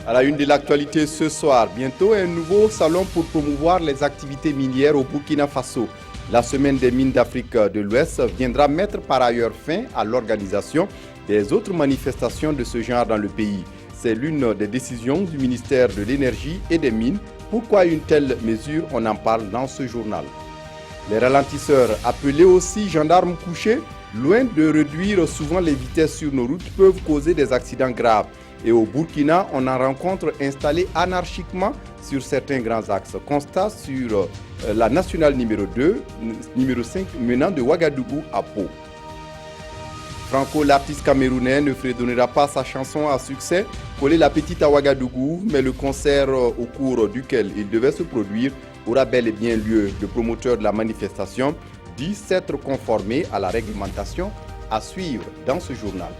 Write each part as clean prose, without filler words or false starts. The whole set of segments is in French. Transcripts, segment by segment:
À la une de l'actualité ce soir, bientôt un nouveau salon pour promouvoir les activités minières au Burkina Faso. La semaine des mines d'Afrique de l'Ouest viendra mettre par ailleurs fin à l'organisation des autres manifestations de ce genre dans le pays. C'est l'une des décisions du ministère de l'Énergie et des Mines. Pourquoi une telle mesure? On en parle dans ce journal. Les ralentisseurs, appelés aussi gendarmes couchés, loin de réduire souvent les vitesses sur nos routes, peuvent causer des accidents graves. Et au Burkina, on en rencontre installés anarchiquement sur certains grands axes. Constat sur la nationale numéro 2, numéro 5, menant de Ouagadougou à Pau. Franco, l'artiste camerounais, ne fredonnera pas sa chanson à succès, Coller la petite à Ouagadougou, mais le concert au cours duquel il devait se produire aura bel et bien lieu. Le promoteur de la manifestation dit s'être conformé à la réglementation à suivre dans ce journal.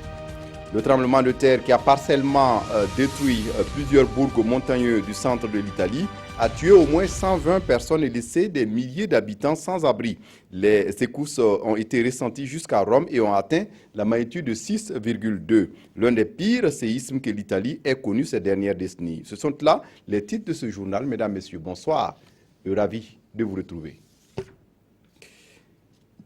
Le tremblement de terre qui a partiellement détruit plusieurs bourgs montagneux du centre de l'Italie a tué au moins 120 personnes et laissé des milliers d'habitants sans abri. Les secousses ont été ressenties jusqu'à Rome et ont atteint la magnitude de 6,2. L'un des pires séismes que l'Italie ait connu ces dernières décennies. Ce sont là les titres de ce journal. Mesdames, Messieurs, bonsoir. Ravi de vous retrouver.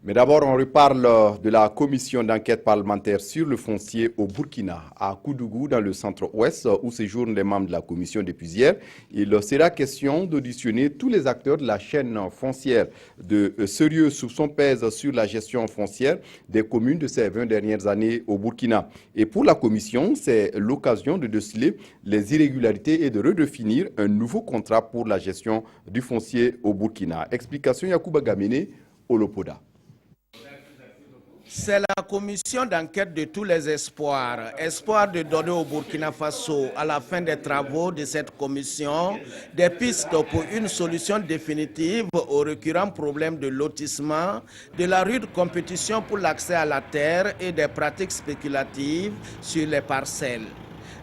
Mais d'abord, on reparle de la commission d'enquête parlementaire sur le foncier au Burkina, à Koudougou, dans le centre-ouest, où séjournent les membres de la commission depuis hier. Il sera question d'auditionner tous les acteurs de la chaîne foncière. De sérieux soupçons pèsent sur la gestion foncière des communes de ces 20 dernières années au Burkina. Et pour la commission, c'est l'occasion de déceler les irrégularités et de redéfinir un nouveau contrat pour la gestion du foncier au Burkina. Explication Yacouba Gamene, Olopoda. C'est la commission d'enquête de tous les espoirs. Espoir de donner au Burkina Faso, à la fin des travaux de cette commission, des pistes pour une solution définitive aux récurrents problèmes de lotissement, de la rude compétition pour l'accès à la terre et des pratiques spéculatives sur les parcelles.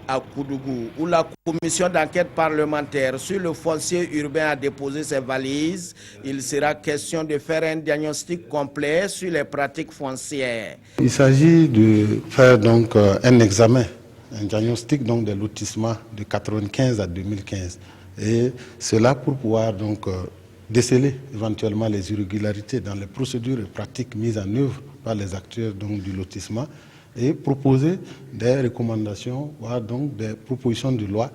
À Koudougou, où la commission d'enquête parlementaire sur le foncier urbain a déposé ses valises, il sera question de faire un diagnostic complet sur les pratiques foncières. Il s'agit de faire donc un examen, un diagnostic donc des lotissements de 1995 à 2015. Et cela pour pouvoir donc déceler éventuellement les irrégularités dans les procédures et pratiques mises en œuvre par les acteurs donc, du lotissement, et proposer des recommandations, voire donc des propositions de loi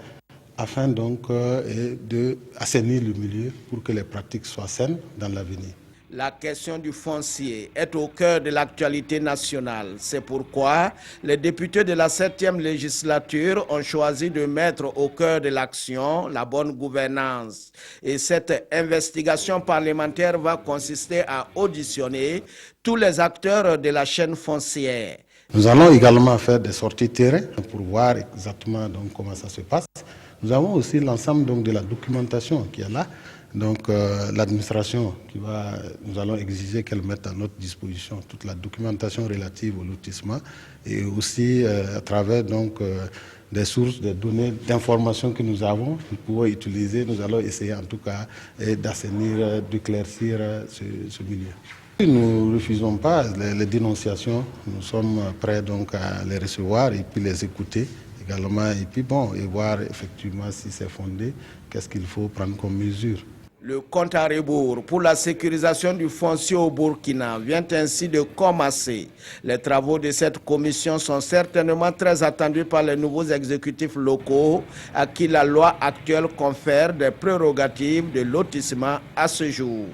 afin donc de assainir le milieu pour que les pratiques soient saines dans l'avenir. La question du foncier est au cœur de l'actualité nationale. C'est pourquoi les députés de la 7e législature ont choisi de mettre au cœur de l'action la bonne gouvernance. Et cette investigation parlementaire va consister à auditionner tous les acteurs de la chaîne foncière. Nous allons également faire des sorties terrain pour voir exactement donc, comment ça se passe. Nous avons aussi l'ensemble donc, de la documentation qui est là. Donc l'administration nous allons exiger qu'elle mette à notre disposition toute la documentation relative au lotissement et aussi à travers donc des sources, des données d'information que nous avons, nous pouvons utiliser. Nous allons essayer en tout cas d'assainir, d'éclaircir ce milieu. Nous ne refusons pas les dénonciations, nous sommes prêts donc à les recevoir et puis les écouter également et puis bon, et voir effectivement si c'est fondé, qu'est-ce qu'il faut prendre comme mesure. Le compte à rebours pour la sécurisation du foncier au Burkina vient ainsi de commencer. Les travaux de cette commission sont certainement très attendus par les nouveaux exécutifs locaux à qui la loi actuelle confère des prérogatives de lotissement à ce jour.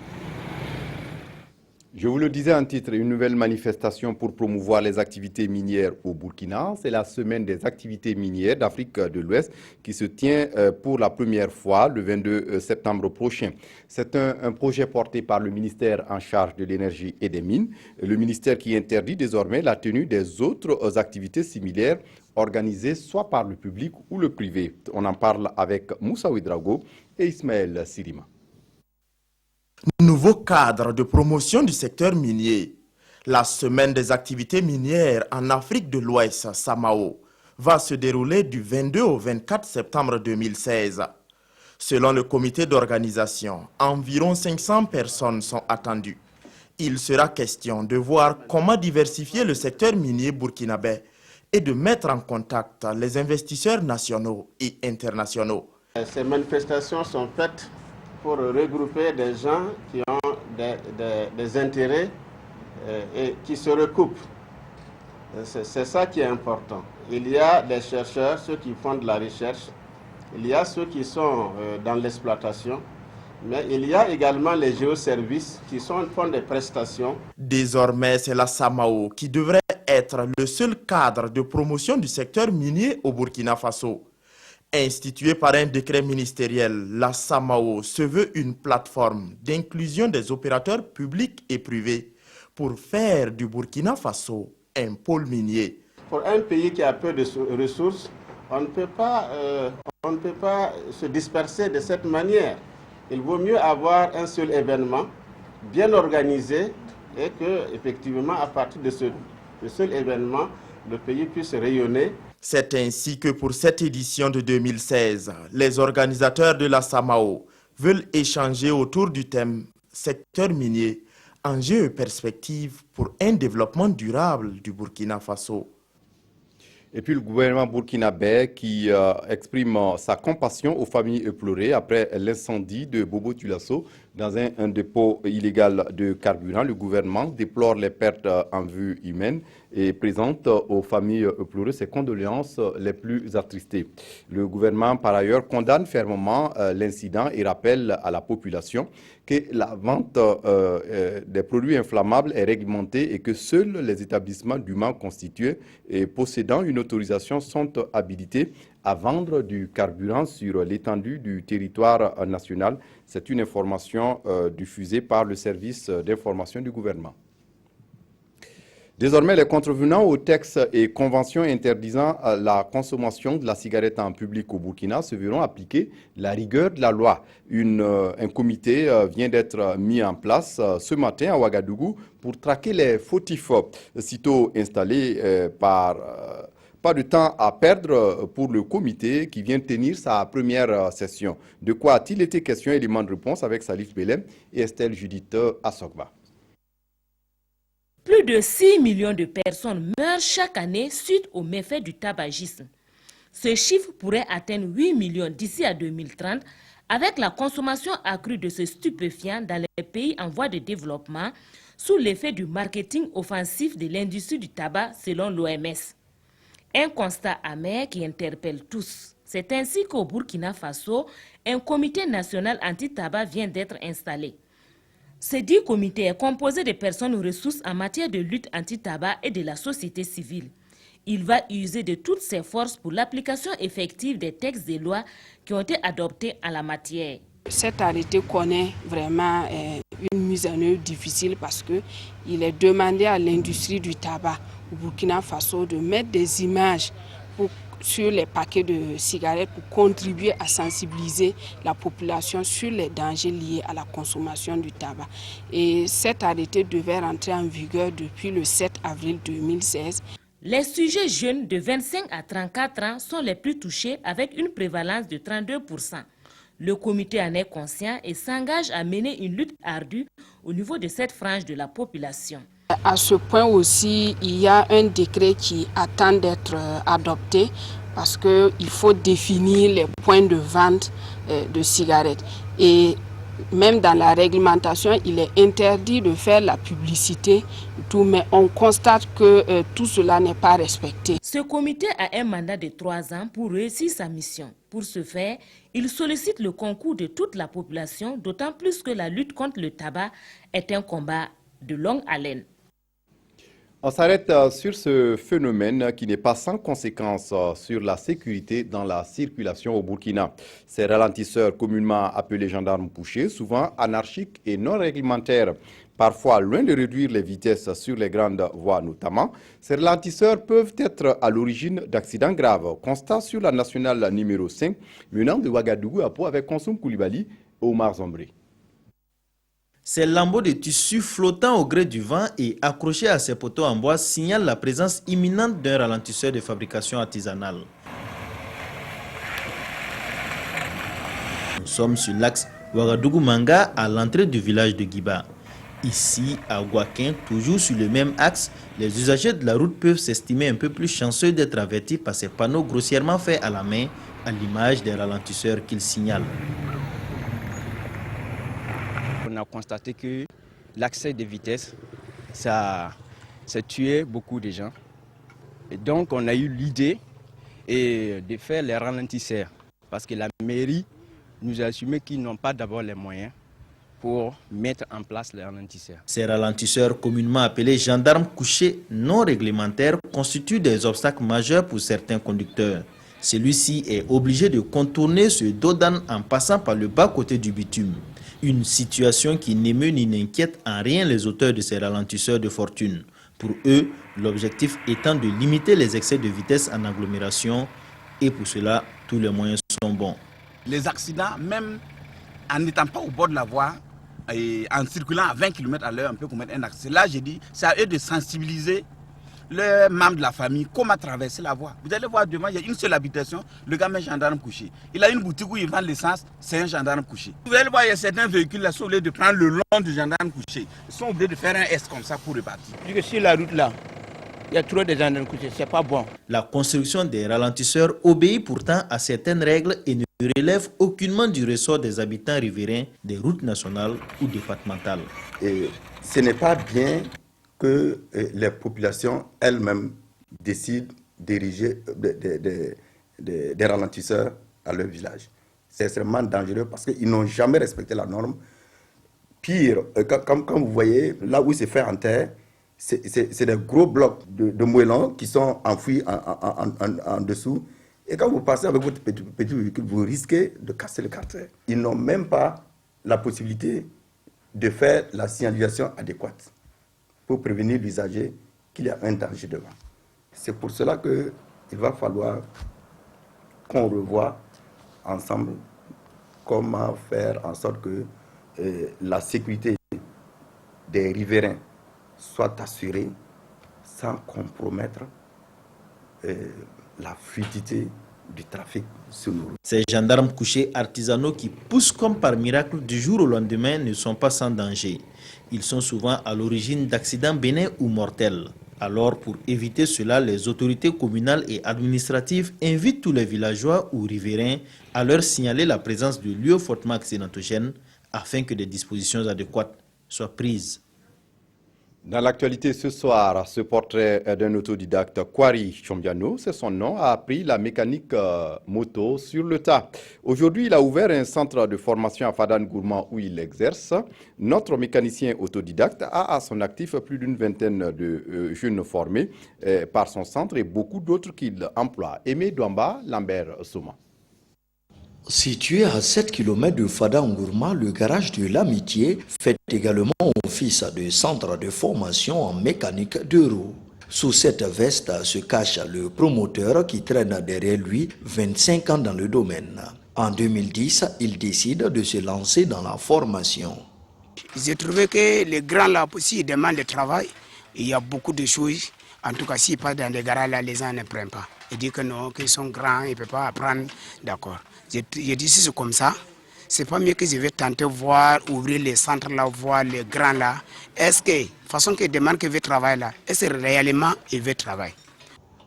Je vous le disais en titre, une nouvelle manifestation pour promouvoir les activités minières au Burkina. C'est la semaine des activités minières d'Afrique de l'Ouest qui se tient pour la première fois le 22 septembre prochain. C'est un projet porté par le ministère en charge de l'énergie et des mines, le ministère qui interdit désormais la tenue des autres activités similaires organisées soit par le public ou le privé. On en parle avec Moussa Ouedraogo et Ismaël Sirima. Nouveau cadre de promotion du secteur minier. La semaine des activités minières en Afrique de l'Ouest, Samao, va se dérouler du 22 au 24 septembre 2016. Selon le comité d'organisation, environ 500 personnes sont attendues. Il sera question de voir comment diversifier le secteur minier burkinabé et de mettre en contact les investisseurs nationaux et internationaux. Ces manifestations sont faites pour regrouper des gens qui ont des intérêts et qui se recoupent. C'est ça qui est important. Il y a des chercheurs, ceux qui font de la recherche, il y a ceux qui sont dans l'exploitation, mais il y a également les géoservices qui font des prestations. Désormais, c'est la SAMAO qui devrait être le seul cadre de promotion du secteur minier au Burkina Faso. Instituée par un décret ministériel, la SAMAO se veut une plateforme d'inclusion des opérateurs publics et privés pour faire du Burkina Faso un pôle minier. Pour un pays qui a peu de ressources, on ne peut pas se disperser de cette manière. Il vaut mieux avoir un seul événement bien organisé et que, effectivement, à partir de ce seul événement, le pays puisse rayonner. C'est ainsi que pour cette édition de 2016, les organisateurs de la SAMAO veulent échanger autour du thème « Secteur minier, enjeux et perspectives pour un développement durable du Burkina Faso ». Et puis le gouvernement burkinabé qui exprime sa compassion aux familles éplorées après l'incendie de Bobo Tulasso dans un dépôt illégal de carburant. Le gouvernement déplore les pertes en vue humaine et présente aux familles éplorées ses condoléances les plus attristées. Le gouvernement, par ailleurs, condamne fermement l'incident et rappelle à la population que la vente des produits inflammables est réglementée et que seuls les établissements dûment constitués et possédant une autorisation sont habilités à vendre du carburant sur l'étendue du territoire national. C'est une information diffusée par le service d'information du gouvernement. Désormais, les contrevenants aux textes et conventions interdisant la consommation de la cigarette en public au Burkina se verront appliquer la rigueur de la loi. Un comité vient d'être mis en place ce matin à Ouagadougou pour traquer les fautifs. Sitôt installé pas de temps à perdre pour le comité qui vient tenir sa première session. De quoi a-t-il été question? Élément de réponse avec Salif Belem et Estelle Judith Assogba. Plus de 6 millions de personnes meurent chaque année suite aux méfaits du tabagisme. Ce chiffre pourrait atteindre 8 millions d'ici à 2030 avec la consommation accrue de ce stupéfiant dans les pays en voie de développement sous l'effet du marketing offensif de l'industrie du tabac selon l'OMS. Un constat amer qui interpelle tous. C'est ainsi qu'au Burkina Faso, un comité national anti-tabac vient d'être installé. Ce dit comité est composé de personnes aux ressources en matière de lutte anti-tabac et de la société civile. Il va user de toutes ses forces pour l'application effective des textes et lois qui ont été adoptés en la matière. Cet arrêté connaît vraiment une mise en œuvre difficile parce qu'il est demandé à l'industrie du tabac au Burkina Faso de mettre des images sur les paquets de cigarettes pour contribuer à sensibiliser la population sur les dangers liés à la consommation du tabac. Et cet arrêté devait rentrer en vigueur depuis le 7 avril 2016. Les sujets jeunes de 25 à 34 ans sont les plus touchés avec une prévalence de 32%. Le comité en est conscient et s'engage à mener une lutte ardue au niveau de cette frange de la population. À ce point aussi, il y a un décret qui attend d'être adopté parce qu'il faut définir les points de vente de cigarettes. Et même dans la réglementation, il est interdit de faire la publicité, mais on constate que tout cela n'est pas respecté. Ce comité a un mandat de 3 ans pour réussir sa mission. Pour ce faire, il sollicite le concours de toute la population, d'autant plus que la lutte contre le tabac est un combat de longue haleine. On s'arrête sur ce phénomène qui n'est pas sans conséquences sur la sécurité dans la circulation au Burkina. Ces ralentisseurs communément appelés gendarmes couchés, souvent anarchiques et non réglementaires, parfois loin de réduire les vitesses sur les grandes voies notamment, ces ralentisseurs peuvent être à l'origine d'accidents graves. Constat sur la nationale numéro 5, menant de Ouagadougou à Pau avec Konsoum Koulibaly et Omar Zombré. Ces lambeaux de tissu flottant au gré du vent et accrochés à ces poteaux en bois signalent la présence imminente d'un ralentisseur de fabrication artisanale. Nous sommes sur l'axe Ouagadougou-Manga à l'entrée du village de Guiba. Ici, à Gouaquin, toujours sur le même axe, les usagers de la route peuvent s'estimer un peu plus chanceux d'être avertis par ces panneaux grossièrement faits à la main, à l'image des ralentisseurs qu'ils signalent. On a constaté que l'accès de vitesse, ça tuait beaucoup de gens. Et donc on a eu l'idée de faire les ralentisseurs. Parce que la mairie nous a assumé qu'ils n'ont pas d'abord les moyens pour mettre en place les ralentisseurs. Ces ralentisseurs, communément appelés gendarmes couchés non réglementaires, constituent des obstacles majeurs pour certains conducteurs. Celui-ci est obligé de contourner ce dos d'âne en passant par le bas-côté du bitume. Une situation qui n'émeut ni n'inquiète en rien les auteurs de ces ralentisseurs de fortune. Pour eux, l'objectif étant de limiter les excès de vitesse en agglomération et pour cela, tous les moyens sont bons. Les accidents, même en n'étant pas au bord de la voie, et en circulant à 20 km à l'heure, on peut commettre un accident. Là, j'ai dit, c'est à eux de sensibiliser les membres de la famille comment traverser la voie. Vous allez voir devant, il y a une seule habitation, le gars met un gendarme couché. Il a une boutique où il vend l'essence, c'est un gendarme couché. Vous allez voir, il y a certains véhicules là, sont obligés de prendre le long du gendarme couché. Ils sont obligés de faire un S comme ça pour repartir. Je dis que sur la route là, il y a trop de gendarmes couchés, c'est pas bon. La construction des ralentisseurs obéit pourtant à certaines règles et ne relève aucunement du ressort des habitants riverains des routes nationales ou départementales. Et ce n'est pas bien que les populations elles-mêmes décident d'ériger des ralentisseurs à leur village. C'est extrêmement dangereux parce qu'ils n'ont jamais respecté la norme. Pire, quand vous voyez, là où c'est fait en terre, c'est des gros blocs de moellons qui sont enfouis en dessous. Et quand vous passez avec votre petit véhicule, vous risquez de casser le carter. Ils n'ont même pas la possibilité de faire la signalisation adéquate pour prévenir l'usager qu'il y a un danger devant. C'est pour cela qu'il va falloir qu'on revoie ensemble comment faire en sorte que la sécurité des riverains soit assurée sans compromettre la fluidité du trafic sur nos routes. Ces gendarmes couchés artisanaux qui poussent comme par miracle du jour au lendemain ne sont pas sans danger. Ils sont souvent à l'origine d'accidents bénins ou mortels. Alors, pour éviter cela, les autorités communales et administratives invitent tous les villageois ou riverains à leur signaler la présence de lieux fortement accidentogènes afin que des dispositions adéquates soient prises. Dans l'actualité ce soir, ce portrait d'un autodidacte, Kwari Chombiano, c'est son nom, a appris la mécanique moto sur le tas. Aujourd'hui, il a ouvert un centre de formation à Fadane Gourmand où il exerce. Notre mécanicien autodidacte a à son actif plus d'une vingtaine de jeunes formés par son centre et beaucoup d'autres qu'il emploie. Aimé Douamba, Lambert Souma. Situé à 7 km de Fadane Gourmand, le garage de l'Amitié fait également office de centre de formation en mécanique de roues. Sous cette veste se cache le promoteur qui traîne derrière lui 25 ans dans le domaine. En 2010, il décide de se lancer dans la formation. J'ai trouvé que les grands là, s'ils demandent le travail, il y a beaucoup de choses. En tout cas, s'ils passent dans les garages là, les gens ne prennent pas. Ils disent que non, qu'ils sont grands, ils ne peuvent pas apprendre. D'accord. J'ai dit si c'est comme ça, c'est pas mieux que je vais tenter voir, ouvrir les centres là, voir les grands là. Est-ce que, façon qu'ils demandent qu'ils veulent travailler là, est-ce que réellement ils veulent travailler?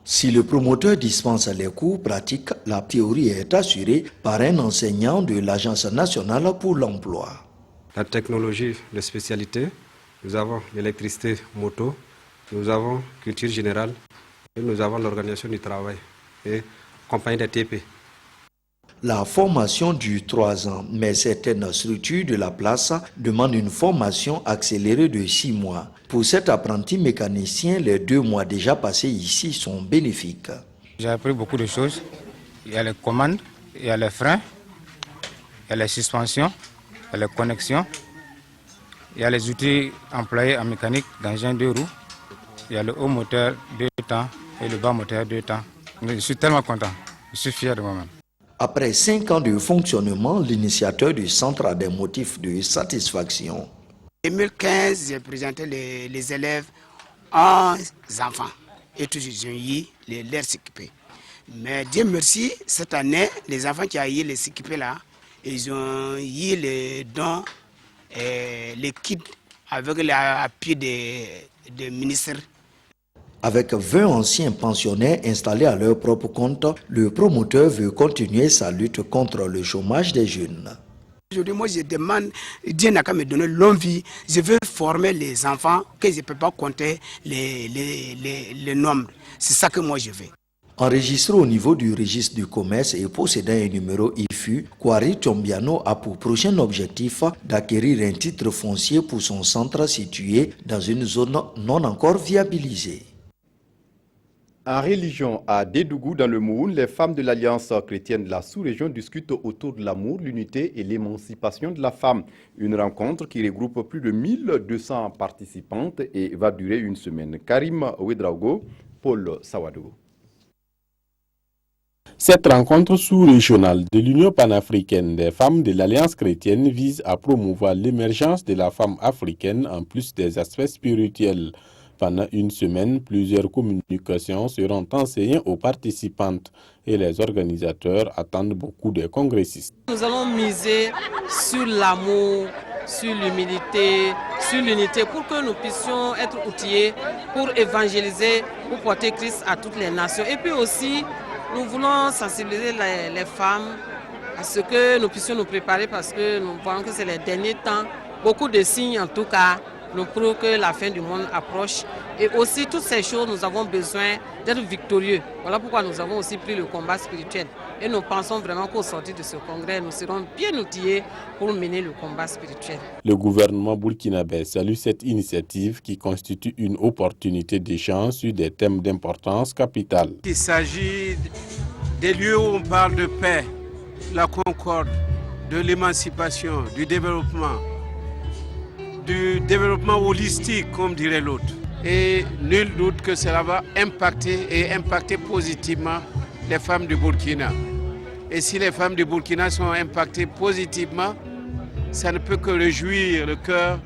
Si le promoteur dispense les cours pratiques, la théorie est assurée par un enseignant de l'Agence nationale pour l'emploi. La technologie de spécialité, nous avons l'électricité moto, nous avons culture générale et nous avons l'organisation du travail et compagnie des TP. La formation dure 3 ans, mais certaines structures de la place demandent une formation accélérée de 6 mois. Pour cet apprenti mécanicien, les 2 mois déjà passés ici sont bénéfiques. J'ai appris beaucoup de choses. Il y a les commandes, il y a les freins, il y a les suspensions, il y a les connexions, il y a les outils employés en mécanique d'engin de roue, il y a le haut moteur 2 temps et le bas moteur 2 temps. Je suis tellement content, je suis fier de moi-même. Après 5 ans de fonctionnement, l'initiateur du centre a des motifs de satisfaction. En 2015, j'ai présenté les élèves 11 enfants et tous ils ont eu l'air s'équiper. Mais Dieu merci, cette année, les enfants qui ont eu les équipés là, ils ont eu les dons et les kits avec l'appui des ministres. Avec 20 anciens pensionnaires installés à leur propre compte, le promoteur veut continuer sa lutte contre le chômage des jeunes. Aujourd'hui, moi, je demande, Dieu n'a qu'à me donner longue vie. Je veux former les enfants que je ne peux pas compter les nombres. C'est ça que moi, je veux. Enregistré au niveau du registre du commerce et possédant un numéro IFU, Kwari Tombiano a pour prochain objectif d'acquérir un titre foncier pour son centre situé dans une zone non encore viabilisée. En religion, à Dédougou, dans le Mouhoun, les femmes de l'Alliance chrétienne de la sous-région discutent autour de l'amour, l'unité et l'émancipation de la femme. Une rencontre qui regroupe plus de 1200 participantes et va durer une semaine. Karim Ouedraogo, Paul Sawadou. Cette rencontre sous-régionale de l'Union panafricaine des femmes de l'Alliance chrétienne vise à promouvoir l'émergence de la femme africaine en plus des aspects spirituels. Pendant une semaine, plusieurs communications seront enseignées aux participantes et les organisateurs attendent beaucoup des congressistes. Nous allons miser sur l'amour, sur l'humilité, sur l'unité pour que nous puissions être outillés pour évangéliser, pour porter Christ à toutes les nations. Et puis aussi, nous voulons sensibiliser les femmes à ce que nous puissions nous préparer parce que nous voyons que c'est les derniers temps. Beaucoup de signes en tout cas nous prouvent que la fin du monde approche. Et aussi toutes ces choses, nous avons besoin d'être victorieux. Voilà pourquoi nous avons aussi pris le combat spirituel. Et nous pensons vraiment qu'au sortir de ce congrès, nous serons bien outillés pour mener le combat spirituel. Le gouvernement burkinabé salue cette initiative qui constitue une opportunité d'échange sur des thèmes d'importance capitale. Il s'agit des lieux où on parle de paix, la concorde, de l'émancipation, du développement holistique, comme dirait l'autre. Et nul doute que cela va impacter positivement les femmes du Burkina. Et si les femmes du Burkina sont impactées positivement, ça ne peut que réjouir le cœur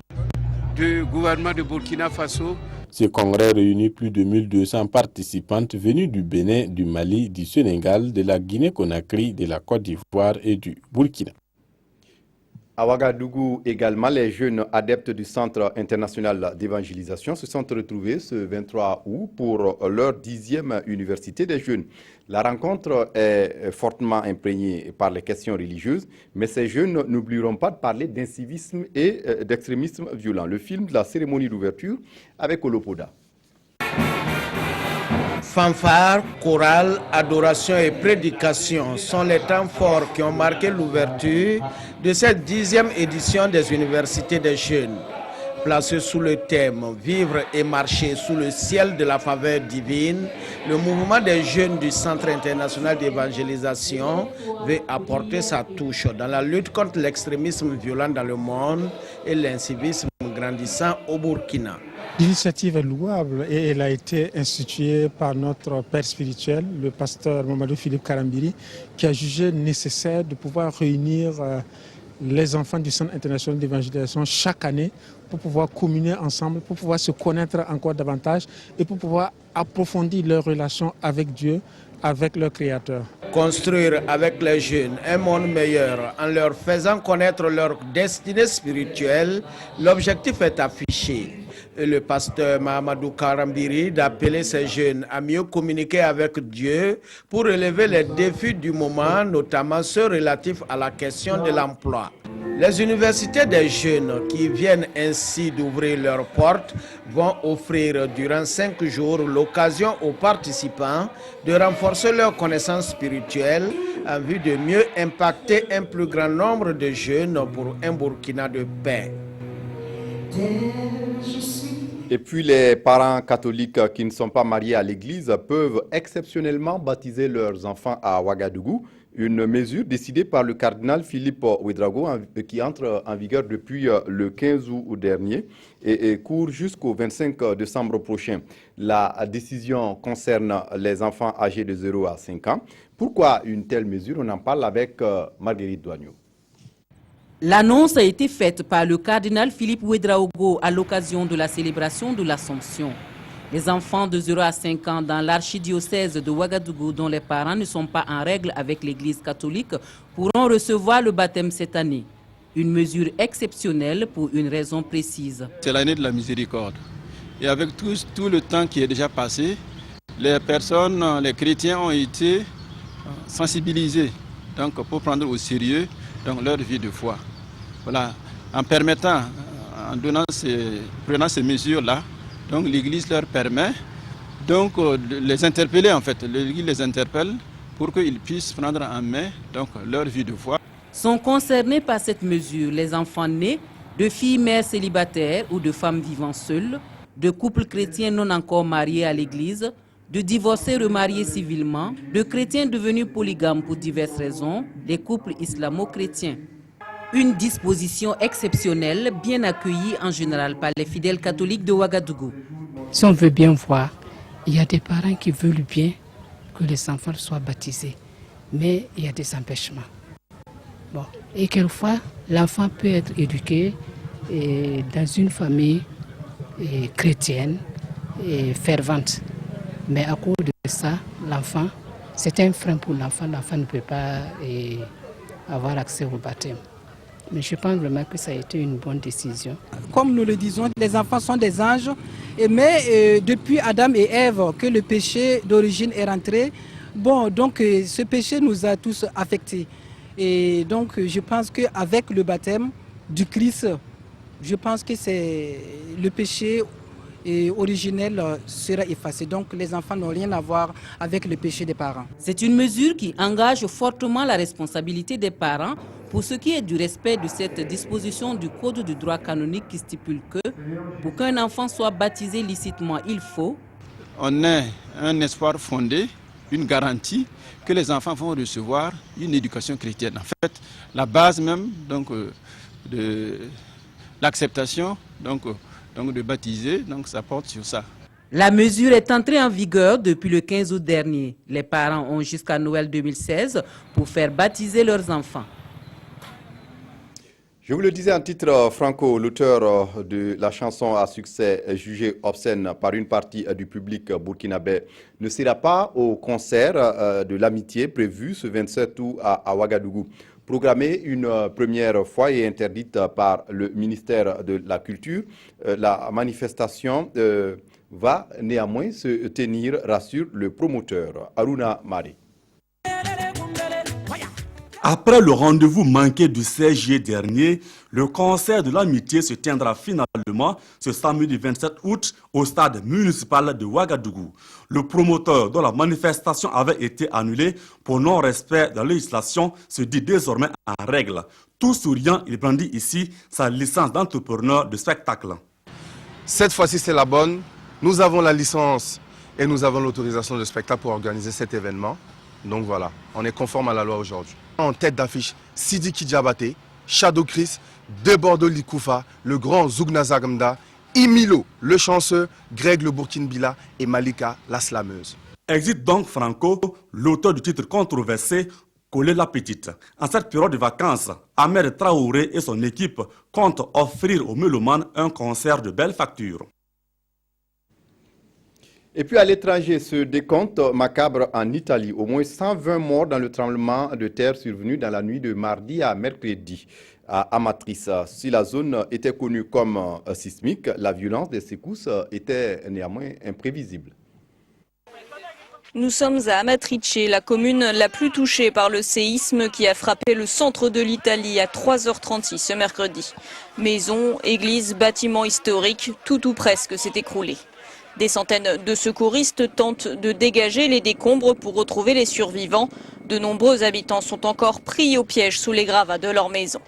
du gouvernement de Burkina Faso. Ce congrès réunit plus de 1200 participantes venues du Bénin, du Mali, du Sénégal, de la Guinée-Conakry, de la Côte d'Ivoire et du Burkina. À Ouagadougou également, les jeunes adeptes du Centre international d'évangélisation se sont retrouvés ce 23 août pour leur 10e université des jeunes. La rencontre est fortement imprégnée par les questions religieuses, mais ces jeunes n'oublieront pas de parler d'incivisme et d'extrémisme violent. Le film de la cérémonie d'ouverture avec Olopoda. Fanfare, chorale, adoration et prédication sont les temps forts qui ont marqué l'ouverture de cette 10e édition des universités des jeunes. Placé sous le thème « Vivre et marcher sous le ciel de la faveur divine », le mouvement des jeunes du Centre international d'évangélisation veut apporter sa touche dans la lutte contre l'extrémisme violent dans le monde et l'incivisme grandissant au Burkina. L'initiative est louable et elle a été instituée par notre père spirituel, le pasteur Mamadou Philippe Karambiri, qui a jugé nécessaire de pouvoir réunir les enfants du Centre international d'évangélisation chaque année pour pouvoir communier ensemble, pour pouvoir se connaître encore davantage et pour pouvoir approfondir leur relation avec Dieu, avec leur Créateur. Construire avec les jeunes un monde meilleur en leur faisant connaître leur destinée spirituelle, l'objectif est affiché. Et le pasteur Mahamadou Karambiri d'appeler ces jeunes à mieux communiquer avec Dieu pour relever les défis du moment, notamment ceux relatifs à la question de l'emploi. Les universités des jeunes qui viennent ainsi d'ouvrir leurs portes vont offrir durant 5 jours l'occasion aux participants de renforcer leurs connaissances spirituelles en vue de mieux impacter un plus grand nombre de jeunes pour un Burkina de paix. Et puis les parents catholiques qui ne sont pas mariés à l'église peuvent exceptionnellement baptiser leurs enfants à Ouagadougou, une mesure décidée par le cardinal Philippe Ouedraogo qui entre en vigueur depuis le 15 août dernier et court jusqu'au 25 décembre prochain. La décision concerne les enfants âgés de 0 à 5 ans. Pourquoi une telle mesure? On en parle avec Marguerite Douagneau. L'annonce a été faite par le cardinal Philippe Ouedraogo à l'occasion de la célébration de l'Assomption. Les enfants de 0 à 5 ans dans l'archidiocèse de Ouagadougou dont les parents ne sont pas en règle avec l'Église catholique pourront recevoir le baptême cette année. Une mesure exceptionnelle pour une raison précise. C'est l'année de la miséricorde. Et avec tout le temps qui est déjà passé, les personnes, les chrétiens ont été sensibilisés donc, pour prendre au sérieux donc, leur vie de foi. Voilà. En prenant ces mesures-là, donc l'Église leur permet donc, de les interpeller en fait. L'Église les interpelle pour qu'ils puissent prendre en main donc, leur vie de foi. Sont concernés par cette mesure les enfants nés de filles mères célibataires ou de femmes vivant seules, de couples chrétiens non encore mariés à l'Église, de divorcés remariés civilement, de chrétiens devenus polygames pour diverses raisons, des couples islamo-chrétiens. Une disposition exceptionnelle, bien accueillie en général par les fidèles catholiques de Ouagadougou. Si on veut bien voir, il y a des parents qui veulent bien que les enfants soient baptisés, mais il y a des empêchements. Bon. Et quelquefois, l'enfant peut être éduqué dans une famille chrétienne et fervente. Mais à cause de ça, l'enfant, c'est un frein pour l'enfant. L'enfant ne peut pas avoir accès au baptême. Mais je pense vraiment que ça a été une bonne décision. Comme nous le disons, les enfants sont des anges. Mais depuis Adam et Ève que le péché d'origine est rentré, bon, donc ce péché nous a tous affectés. Et donc je pense qu'avec le baptême du Christ, je pense que le péché originel sera effacé. Donc les enfants n'ont rien à voir avec le péché des parents. C'est une mesure qui engage fortement la responsabilité des parents pour ce qui est du respect de cette disposition du Code du droit canonique qui stipule que pour qu'un enfant soit baptisé licitement, il faut... On a un espoir fondé, une garantie que les enfants vont recevoir une éducation chrétienne. En fait, la base même donc, de l'acceptation donc, de baptiser, donc ça porte sur ça. La mesure est entrée en vigueur depuis le 15 août dernier. Les parents ont jusqu'à Noël 2016 pour faire baptiser leurs enfants. Je vous le disais en titre, Franco, l'auteur de la chanson à succès jugée obscène par une partie du public burkinabé, ne sera pas au concert de l'amitié prévu ce 27 août à Ouagadougou. Programmée une première fois et interdite par le ministère de la Culture, la manifestation va néanmoins se tenir, rassure le promoteur Aruna Mari. Après le rendez-vous manqué du 16 juillet dernier, le concert de l'amitié se tiendra finalement ce samedi 27 août au stade municipal de Ouagadougou. Le promoteur dont la manifestation avait été annulée pour non-respect de la législation se dit désormais en règle. Tout souriant, il brandit ici sa licence d'entrepreneur de spectacle. Cette fois-ci, c'est la bonne. Nous avons la licence et nous avons l'autorisation de spectacle pour organiser cet événement. Donc voilà, on est conforme à la loi aujourd'hui. En tête d'affiche, Sidiki Diabaté, Shadow Chris, Debordo Likoufa, le grand Zougna Zagamda, Imilo, le chanceux, Greg le Bourkinbila et Malika la slameuse. Exit donc Franco, l'auteur du titre controversé Coller la petite. En cette période de vacances, Ahmed Traoré et son équipe comptent offrir aux mélomanes un concert de belle facture. Et puis à l'étranger, ce décompte macabre en Italie. Au moins 120 morts dans le tremblement de terre survenu dans la nuit de mardi à mercredi à Amatrice. Si la zone était connue comme sismique, la violence des secousses était néanmoins imprévisible. Nous sommes à Amatrice, la commune la plus touchée par le séisme qui a frappé le centre de l'Italie à 3h36 ce mercredi. Maisons, églises, bâtiments historiques, tout ou presque s'est écroulé. Des centaines de secouristes tentent de dégager les décombres pour retrouver les survivants. De nombreux habitants sont encore pris au piège sous les gravats de leur maison.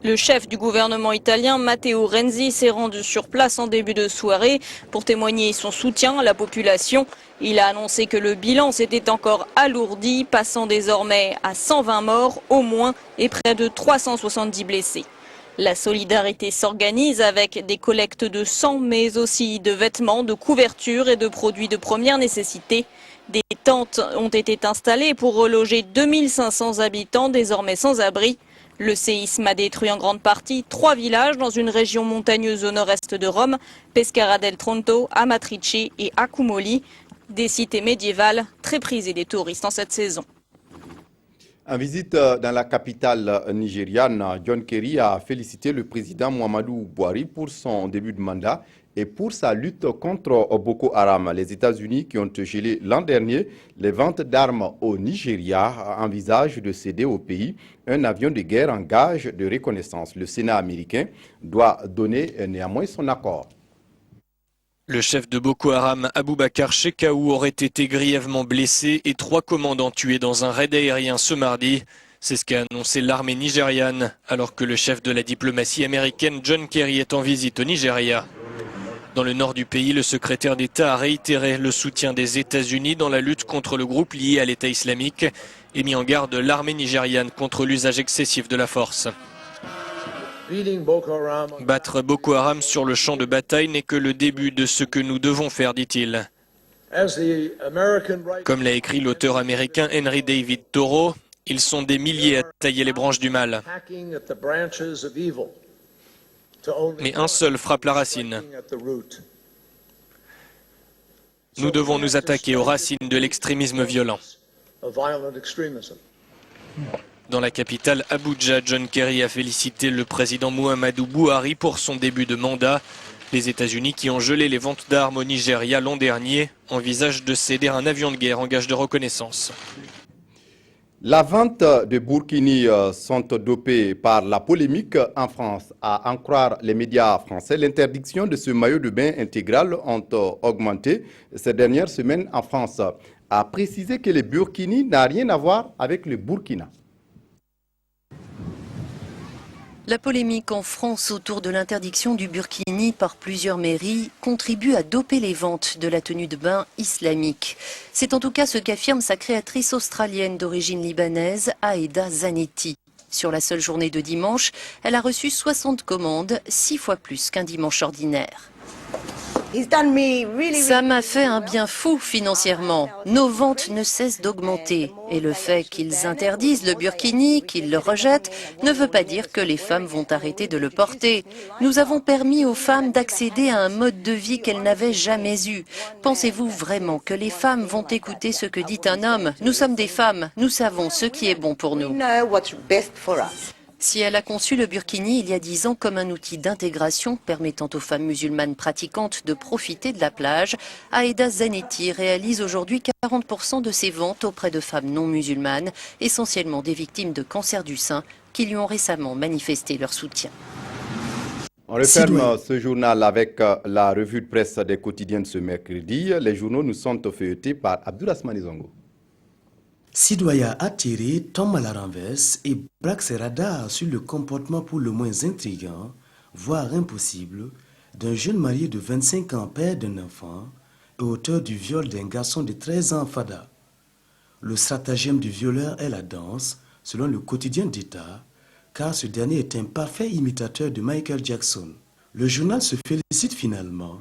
Le chef du gouvernement italien, Matteo Renzi, s'est rendu sur place en début de soirée pour témoigner son soutien à la population. Il a annoncé que le bilan s'était encore alourdi, passant désormais à 120 morts au moins et près de 370 blessés. La solidarité s'organise avec des collectes de sang, mais aussi de vêtements, de couvertures et de produits de première nécessité. Des tentes ont été installées pour reloger 2500 habitants désormais sans abri. Le séisme a détruit en grande partie 3 villages dans une région montagneuse au nord-est de Rome, Pescara del Tronto, Amatrice et Accumoli, des cités médiévales très prisées des touristes en cette saison. En visite dans la capitale nigériane, John Kerry a félicité le président Muhammadu Buhari pour son début de mandat et pour sa lutte contre Boko Haram. Les États-Unis, qui ont gelé l'an dernier les ventes d'armes au Nigeria, envisagent de céder au pays un avion de guerre en gage de reconnaissance. Le Sénat américain doit donner néanmoins son accord. Le chef de Boko Haram, Aboubakar Shekau, aurait été grièvement blessé et 3 commandants tués dans un raid aérien ce mardi. C'est ce qu'a annoncé l'armée nigériane, alors que le chef de la diplomatie américaine, John Kerry, est en visite au Nigeria. Dans le nord du pays, le secrétaire d'État a réitéré le soutien des États-Unis dans la lutte contre le groupe lié à l'État islamique et mis en garde l'armée nigériane contre l'usage excessif de la force. Battre Boko Haram sur le champ de bataille n'est que le début de ce que nous devons faire, dit-il. Comme l'a écrit l'auteur américain Henry David Thoreau, ils sont des milliers à tailler les branches du mal. Mais un seul frappe la racine. Nous devons nous attaquer aux racines de l'extrémisme violent. Dans la capitale Abuja, John Kerry a félicité le président Muhammadu Buhari pour son début de mandat. Les États-Unis, qui ont gelé les ventes d'armes au Nigeria l'an dernier, envisagent de céder un avion de guerre en gage de reconnaissance. La vente de burkinis sont dopées par la polémique en France. À en croire les médias français, l'interdiction de ce maillot de bain intégral ont augmenté ces dernières semaines en France. A précisé que le burkini n'a rien à voir avec le Burkina. La polémique en France autour de l'interdiction du burkini par plusieurs mairies contribue à doper les ventes de la tenue de bain islamique. C'est en tout cas ce qu'affirme sa créatrice australienne d'origine libanaise, Aïda Zanetti. Sur la seule journée de dimanche, elle a reçu 60 commandes, 6 fois plus qu'un dimanche ordinaire. Ça m'a fait un bien fou financièrement. Nos ventes ne cessent d'augmenter. Et le fait qu'ils interdisent le burkini, qu'ils le rejettent, ne veut pas dire que les femmes vont arrêter de le porter. Nous avons permis aux femmes d'accéder à un mode de vie qu'elles n'avaient jamais eu. Pensez-vous vraiment que les femmes vont écouter ce que dit un homme? Nous sommes des femmes, nous savons ce qui est bon pour nous. Si elle a conçu le burkini il y a 10 ans comme un outil d'intégration permettant aux femmes musulmanes pratiquantes de profiter de la plage, Aïda Zanetti réalise aujourd'hui 40% de ses ventes auprès de femmes non musulmanes, essentiellement des victimes de cancer du sein, qui lui ont récemment manifesté leur soutien. On referme ce journal avec la revue de presse des quotidiens de ce mercredi. Les journaux nous sont feuilletés par Abdourahmane Zongo. Sidoya attiré tombe à la renverse et braque ses radars sur le comportement pour le moins intriguant, voire impossible, d'un jeune marié de 25 ans, père d'un enfant, et auteur du viol d'un garçon de 13 ans, Fada. Le stratagème du violeur est la danse, selon le quotidien d'État, car ce dernier est un parfait imitateur de Michael Jackson. Le journal se félicite finalement,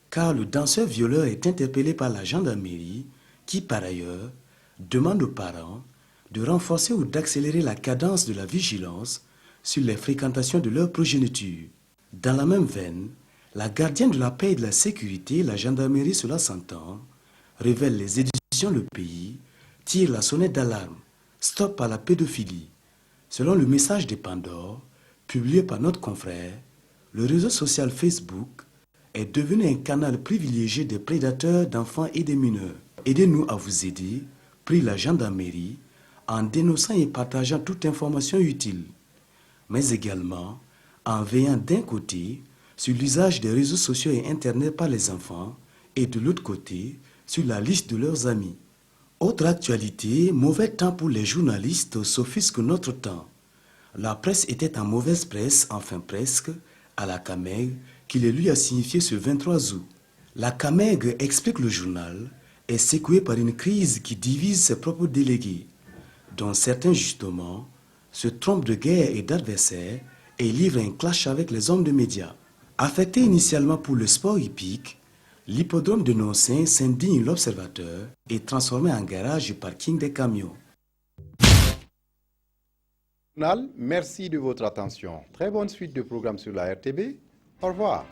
car le danseur violeur est interpellé par la gendarmerie, qui par ailleurs demande aux parents de renforcer ou d'accélérer la cadence de la vigilance sur les fréquentations de leur progéniture. Dans la même veine, la gardienne de la paix et de la sécurité, la gendarmerie cela s'entend, révèle les éditions Le Pays, tire la sonnette d'alarme, stop à la pédophilie. Selon le message des Pandores, publié par notre confrère, le réseau social Facebook est devenu un canal privilégié des prédateurs d'enfants et des mineurs. Aidez-nous à vous aider, prie la gendarmerie, en dénonçant et partageant toute information utile, mais également en veillant d'un côté sur l'usage des réseaux sociaux et Internet par les enfants et de l'autre côté sur la liste de leurs amis. Autre actualité, mauvais temps pour les journalistes s'offusque notre temps. La presse était en mauvaise presse, enfin presque, à la CAMEG, qui le lui a signifié ce 23 août. La CAMEG, explique le journal, est secouée par une crise qui divise ses propres délégués, dont certains justement se trompent de guerre et d'adversaires et livrent un clash avec les hommes de médias. Affecté initialement pour le sport hippique, l'hippodrome de Nonsin s'indigne l'observateur et transformé en garage et parking des camions. Merci de votre attention. Très bonne suite de programmes sur la RTB. Au revoir.